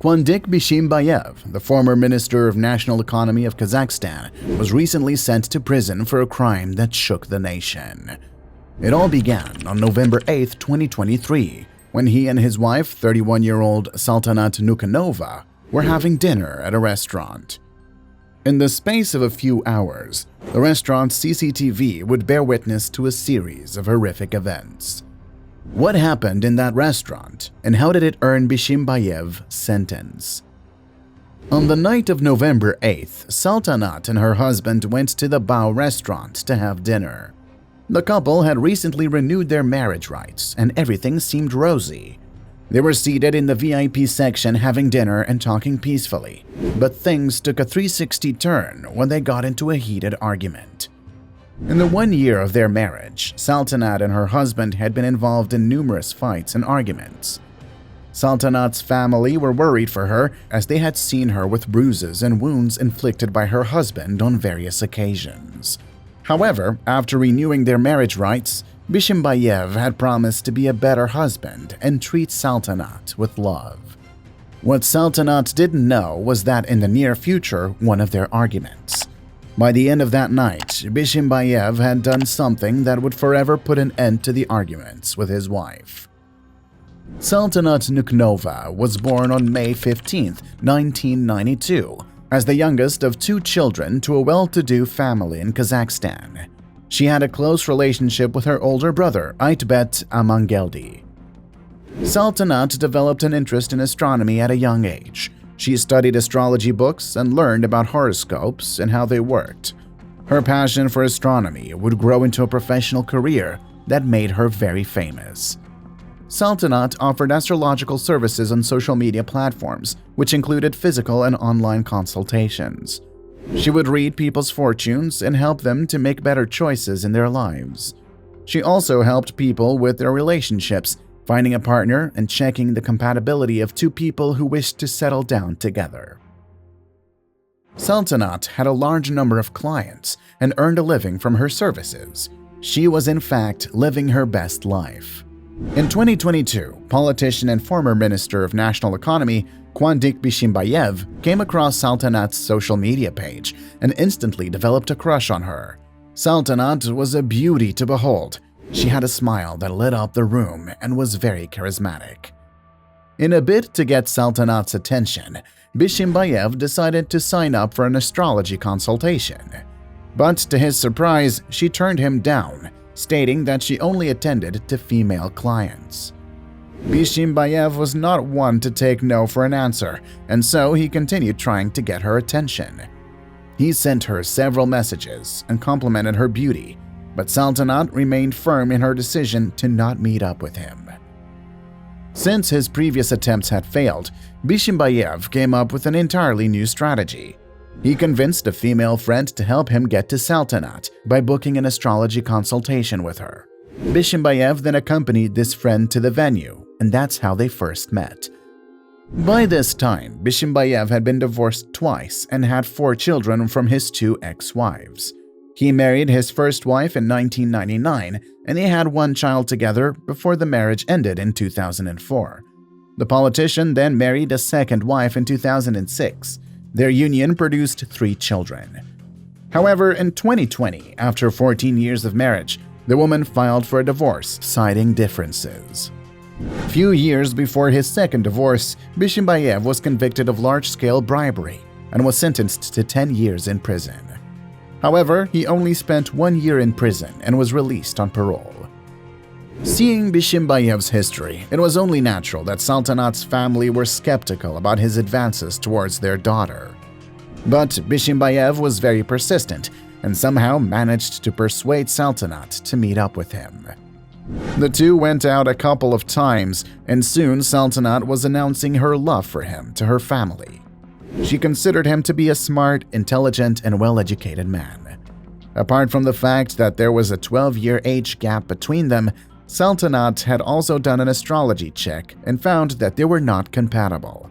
Kuandyk Bishimbayev, the former Minister of National Economy of Kazakhstan, was recently sent to prison for a crime that shook the nation. It all began on November 8, 2023, when he and his wife, 31-year-old Saltanat Nukenova, were having dinner at a restaurant. In the space of a few hours, the restaurant's CCTV would bear witness to a series of horrific events. What happened in that restaurant, and how did it earn Bishimbayev's sentence? On the night of November 8th, Saltanat and her husband went to the Bao restaurant to have dinner. The couple had recently renewed their marriage rights, and everything seemed rosy. They were seated in the VIP section having dinner and talking peacefully, but things took a 360 turn when they got into a heated argument. In the 1 year of their marriage, Saltanat and her husband had been involved in numerous fights and arguments. Saltanat's family were worried for her as they had seen her with bruises and wounds inflicted by her husband on various occasions. However, after renewing their marriage rights, Bishimbayev had promised to be a better husband and treat Saltanat with love. What Saltanat didn't know was that in the near future, one of their arguments. By the end of that night, Bishimbayev had done something that would forever put an end to the arguments with his wife. Saltanat Nukenova was born on May 15, 1992, as the youngest of 2 children to a well-to-do family in Kazakhstan. She had a close relationship with her older brother, Aitbet Amangeldi. Saltanat developed an interest in astronomy at a young age. She studied astrology books and learned about horoscopes and how they worked. Her passion for astronomy would grow into a professional career that made her very famous. Saltanat offered astrological services on social media platforms, which included physical and online consultations. She would read people's fortunes and help them to make better choices in their lives. She also helped people with their relationships, finding a partner and checking the compatibility of 2 people who wished to settle down together. Saltanat had a large number of clients and earned a living from her services. She was in fact living her best life. In 2022, politician and former Minister of National Economy Kuandyk Bishimbayev came across Saltanat's social media page and instantly developed a crush on her. Saltanat was a beauty to behold. She had a smile that lit up the room and was very charismatic. In a bid to get Saltanat's attention, Bishimbayev decided to sign up for an astrology consultation. But to his surprise, she turned him down, stating that she only attended to female clients. Bishimbayev was not one to take no for an answer, and so he continued trying to get her attention. He sent her several messages and complimented her beauty, but Saltanat remained firm in her decision to not meet up with him. Since his previous attempts had failed, Bishimbayev came up with an entirely new strategy. He convinced a female friend to help him get to Saltanat by booking an astrology consultation with her. Bishimbayev then accompanied this friend to the venue, and that's how they first met. By this time, Bishimbayev had been divorced twice and had 4 children from his 2 ex-wives. He married his first wife in 1999, and they had 1 child together before the marriage ended in 2004. The politician then married a second wife in 2006. Their union produced 3 children. However, in 2020, after 14 years of marriage, the woman filed for a divorce, citing differences. Few years before his second divorce, Bishimbayev was convicted of large-scale bribery and was sentenced to 10 years in prison. However, he only spent 1 year in prison and was released on parole. Seeing Bishimbayev's history, it was only natural that Saltanat's family were skeptical about his advances towards their daughter. But Bishimbayev was very persistent and somehow managed to persuade Saltanat to meet up with him. The 2 went out a couple of times, and soon Saltanat was announcing her love for him to her family. She considered him to be a smart, intelligent, and well-educated man. Apart from the fact that there was a 12-year age gap between them, Saltanat had also done an astrology check and found that they were not compatible.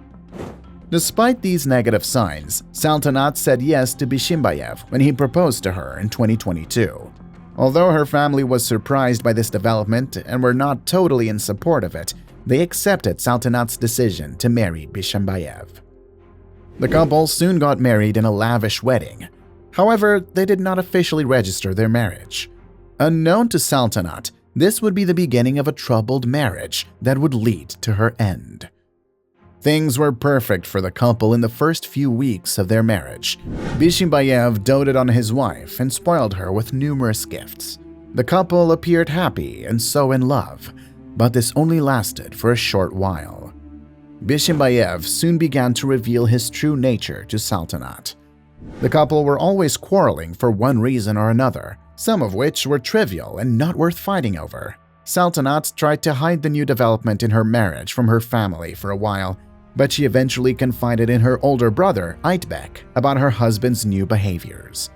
Despite these negative signs, Saltanat said yes to Bishimbayev when he proposed to her in 2022. Although her family was surprised by this development and were not totally in support of it, they accepted Saltanat's decision to marry Bishimbayev. The couple soon got married in a lavish wedding. However, they did not officially register their marriage. Unknown to Saltanat, this would be the beginning of a troubled marriage that would lead to her end. Things were perfect for the couple in the first few weeks of their marriage. Bishimbayev doted on his wife and spoiled her with numerous gifts. The couple appeared happy and so in love, but this only lasted for a short while. Bishimbayev soon began to reveal his true nature to Saltanat. The couple were always quarreling for one reason or another, some of which were trivial and not worth fighting over. Saltanat tried to hide the new development in her marriage from her family for a while, but she eventually confided in her older brother, Aytbek, about her husband's new behaviors.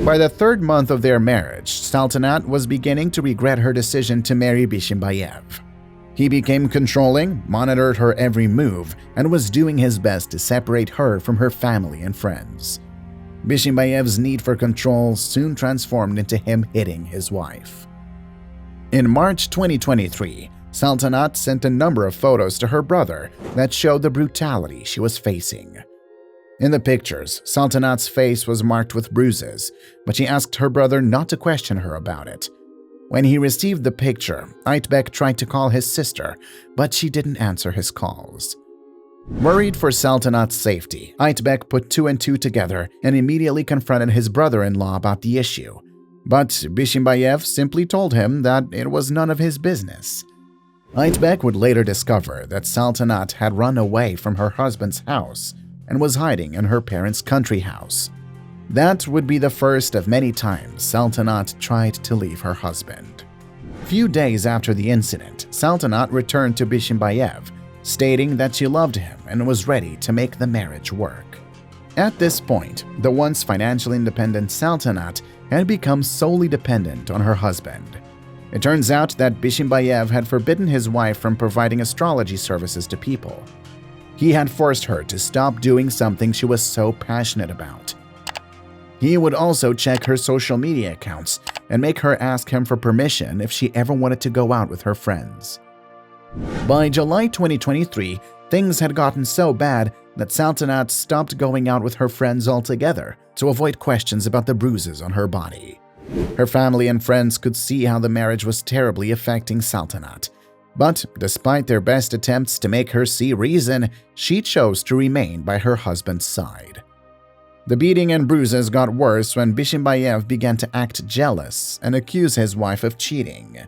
By the third month of their marriage, Saltanat was beginning to regret her decision to marry Bishimbayev. He became controlling, monitored her every move, and was doing his best to separate her from her family and friends. Bishimbayev's need for control soon transformed into him hitting his wife. In March 2023, Saltanat sent a number of photos to her brother that showed the brutality she was facing. In the pictures, Saltanat's face was marked with bruises, but she asked her brother not to question her about it. When he received the picture, Aytbek tried to call his sister, but she didn't answer his calls. Worried for Saltanat's safety, Aytbek put two and two together and immediately confronted his brother-in-law about the issue. But Bishimbayev simply told him that it was none of his business. Aytbek would later discover that Saltanat had run away from her husband's house and was hiding in her parents' country house. That would be the first of many times Saltanat tried to leave her husband. Few days after the incident, Saltanat returned to Bishimbayev, stating that she loved him and was ready to make the marriage work. At this point, the once financially independent Saltanat had become solely dependent on her husband. It turns out that Bishimbayev had forbidden his wife from providing astrology services to people. He had forced her to stop doing something she was so passionate about. He would also check her social media accounts and make her ask him for permission if she ever wanted to go out with her friends. By July 2023, things had gotten so bad that Saltanat stopped going out with her friends altogether to avoid questions about the bruises on her body. Her family and friends could see how the marriage was terribly affecting Saltanat. But despite their best attempts to make her see reason, she chose to remain by her husband's side. The beating and bruises got worse when Bishimbayev began to act jealous and accuse his wife of cheating.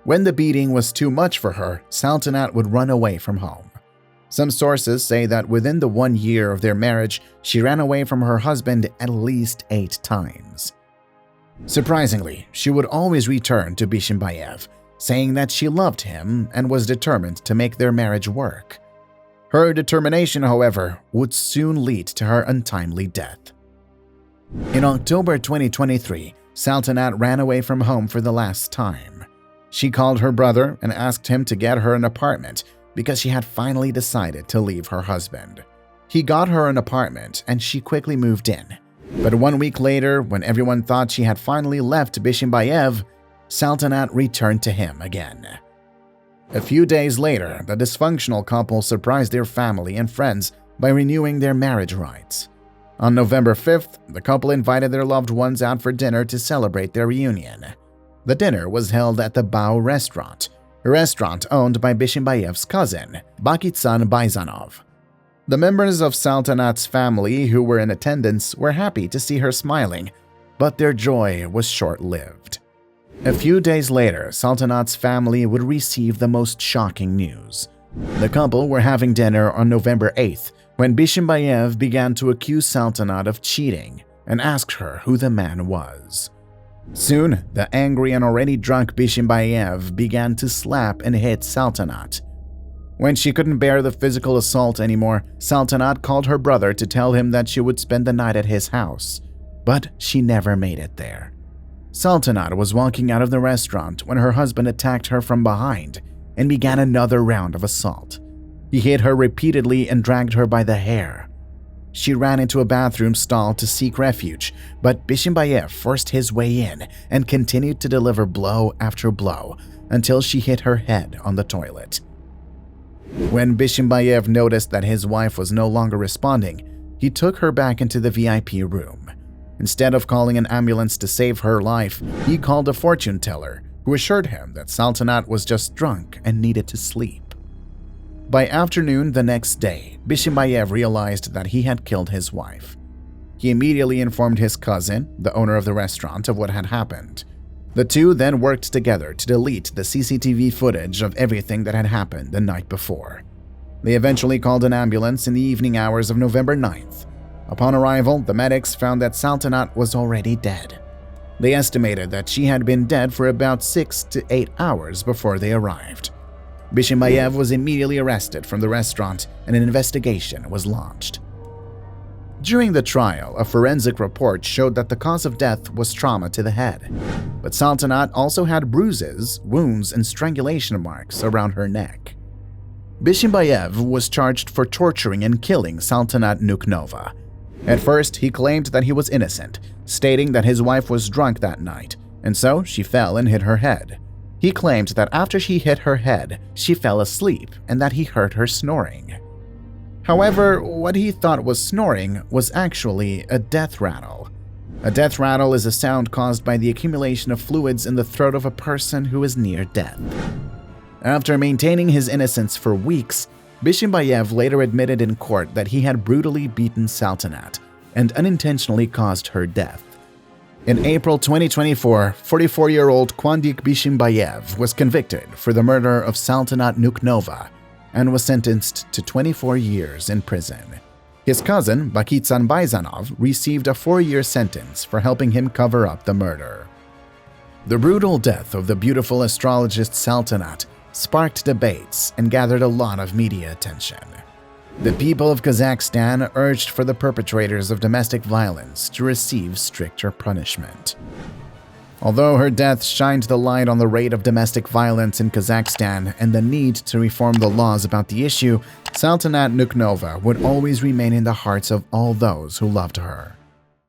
When the beating was too much for her, Saltanat would run away from home. Some sources say that within the 1 year of their marriage, she ran away from her husband at least 8 times. Surprisingly, she would always return to Bishimbayev, saying that she loved him and was determined to make their marriage work. Her determination, however, would soon lead to her untimely death. In October 2023, Saltanat ran away from home for the last time. She called her brother and asked him to get her an apartment because she had finally decided to leave her husband. He got her an apartment and she quickly moved in. But 1 week later, when everyone thought she had finally left Bishimbayev, Saltanat returned to him again. A few days later, the dysfunctional couple surprised their family and friends by renewing their marriage rites. On November 5th, the couple invited their loved ones out for dinner to celebrate their reunion. The dinner was held at the Bao restaurant, a restaurant owned by Bishimbayev's cousin, Bakitsan Baizanov. The members of Saltanat's family who were in attendance were happy to see her smiling, but their joy was short-lived. A few days later, Saltanat's family would receive the most shocking news. The couple were having dinner on November 8th when Bishimbayev began to accuse Saltanat of cheating and asked her who the man was. Soon, the angry and already drunk Bishimbayev began to slap and hit Saltanat. When she couldn't bear the physical assault anymore, Saltanat called her brother to tell him that she would spend the night at his house, but she never made it there. Saltanat was walking out of the restaurant when her husband attacked her from behind and began another round of assault. He hit her repeatedly and dragged her by the hair. She ran into a bathroom stall to seek refuge, but Bishimbayev forced his way in and continued to deliver blow after blow until she hit her head on the toilet. When Bishimbayev noticed that his wife was no longer responding, he took her back into the VIP room. Instead of calling an ambulance to save her life, he called a fortune teller who assured him that Saltanat was just drunk and needed to sleep. By afternoon the next day, Bishimbayev realized that he had killed his wife. He immediately informed his cousin, the owner of the restaurant, of what had happened. The two then worked together to delete the CCTV footage of everything that had happened the night before. They eventually called an ambulance in the evening hours of November 9th. Upon arrival, the medics found that Saltanat was already dead. They estimated that she had been dead for about 6 to 8 hours before they arrived. Bishimbayev was immediately arrested from the restaurant and an investigation was launched. During the trial, a forensic report showed that the cause of death was trauma to the head, but Saltanat also had bruises, wounds, and strangulation marks around her neck. Bishimbayev was charged for torturing and killing Saltanat Nukenova. At first, he claimed that he was innocent, stating that his wife was drunk that night, and so she fell and hit her head. He claimed that after she hit her head, she fell asleep and that he heard her snoring. However, what he thought was snoring was actually a death rattle. A death rattle is a sound caused by the accumulation of fluids in the throat of a person who is near death. After maintaining his innocence for weeks, Bishimbayev later admitted in court that he had brutally beaten Saltanat and unintentionally caused her death. In April 2024, 44-year-old Kuandyk Bishimbayev was convicted for the murder of Saltanat Nukenova and was sentenced to 24 years in prison. His cousin, Bakitsan Baizanov, received a 4-year sentence for helping him cover up the murder. The brutal death of the beautiful astrologist Saltanat sparked debates and gathered a lot of media attention. The people of Kazakhstan urged for the perpetrators of domestic violence to receive stricter punishment. Although her death shined the light on the rate of domestic violence in Kazakhstan and the need to reform the laws about the issue, Saltanat Nukenova would always remain in the hearts of all those who loved her.